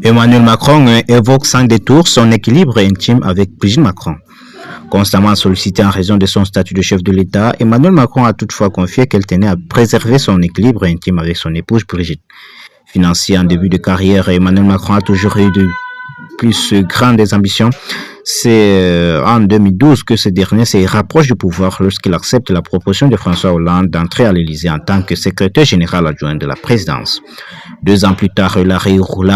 Emmanuel Macron évoque sans détour son équilibre intime avec Brigitte Macron. Constamment sollicité en raison de son statut de chef de l'État, Emmanuel Macron a toutefois confié qu'elle tenait à préserver son équilibre intime avec son épouse Brigitte. Financier en début de carrière, Emmanuel Macron a toujours eu de plus grandes ambitions. C'est en 2012 que ce dernier se rapproche du pouvoir lorsqu'il accepte la proposition de François Hollande d'entrer à l'Élysée en tant que secrétaire général adjoint de la présidence. 2 ans plus tard, la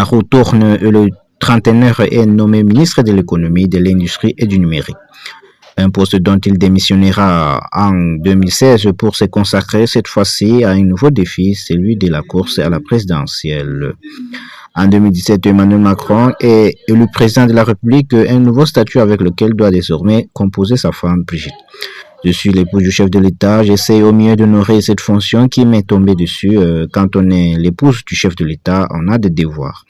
roue tourne et le trentenaire est nommé ministre de l'économie, de l'industrie et du numérique. Un poste dont il démissionnera en 2016 pour se consacrer cette fois-ci à un nouveau défi, celui de la course à la présidentielle. En 2017, Emmanuel Macron est élu président de la République, un nouveau statut avec lequel doit désormais composer sa femme Brigitte. Je suis l'épouse du chef de l'État, j'essaie au mieux d'honorer cette fonction qui m'est tombée dessus. Quand on est l'épouse du chef de l'État, on a des devoirs.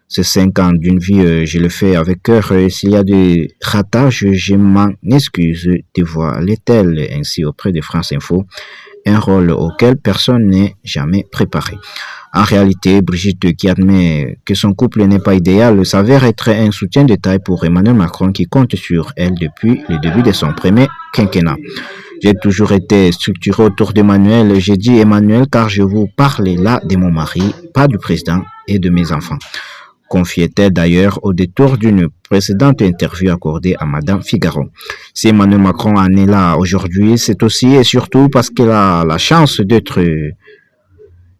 Ces 5 ans d'une vie, je le fais avec cœur. S'il y a des ratages, je m'en excuse. Dévoilait-elle ainsi auprès de France Info, un rôle auquel personne n'est jamais préparé. En réalité, Brigitte, qui admet que son couple n'est pas idéal, s'avère être un soutien de taille pour Emmanuel Macron qui compte sur elle depuis le début de son premier quinquennat. J'ai toujours été structuré autour d'Emmanuel. J'ai dit Emmanuel car je vous parle là de mon mari, pas du président et de mes enfants. Confiait-elle d'ailleurs au détour d'une précédente interview accordée à Madame Figaro. Si Emmanuel Macron en est là aujourd'hui, c'est aussi et surtout parce qu'il a la chance d'être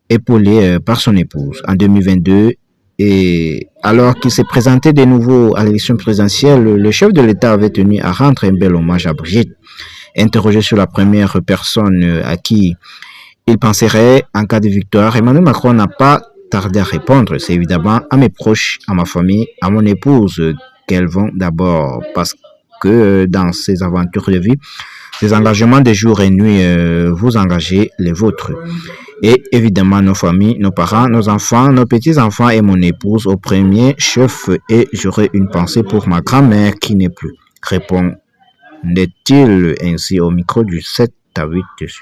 épaulé par son épouse. En 2022, et alors qu'il s'est présenté de nouveau à l'élection présidentielle, le chef de l'État avait tenu à rendre un bel hommage à Brigitte. Interrogé sur la première personne à qui il penserait en cas de victoire, Emmanuel Macron n'a pas tardé à répondre. C'est évidemment à mes proches, à ma famille, à mon épouse qu'elles vont d'abord parce que dans ces aventures de vie, ces engagements de jour et nuit, vous engagez les vôtres. Et évidemment nos familles, nos parents, nos enfants, nos petits-enfants et mon épouse au premier chef, et j'aurai une pensée pour ma grand-mère qui n'est plus. Répond-il ainsi au micro du 7 à 8 dessus.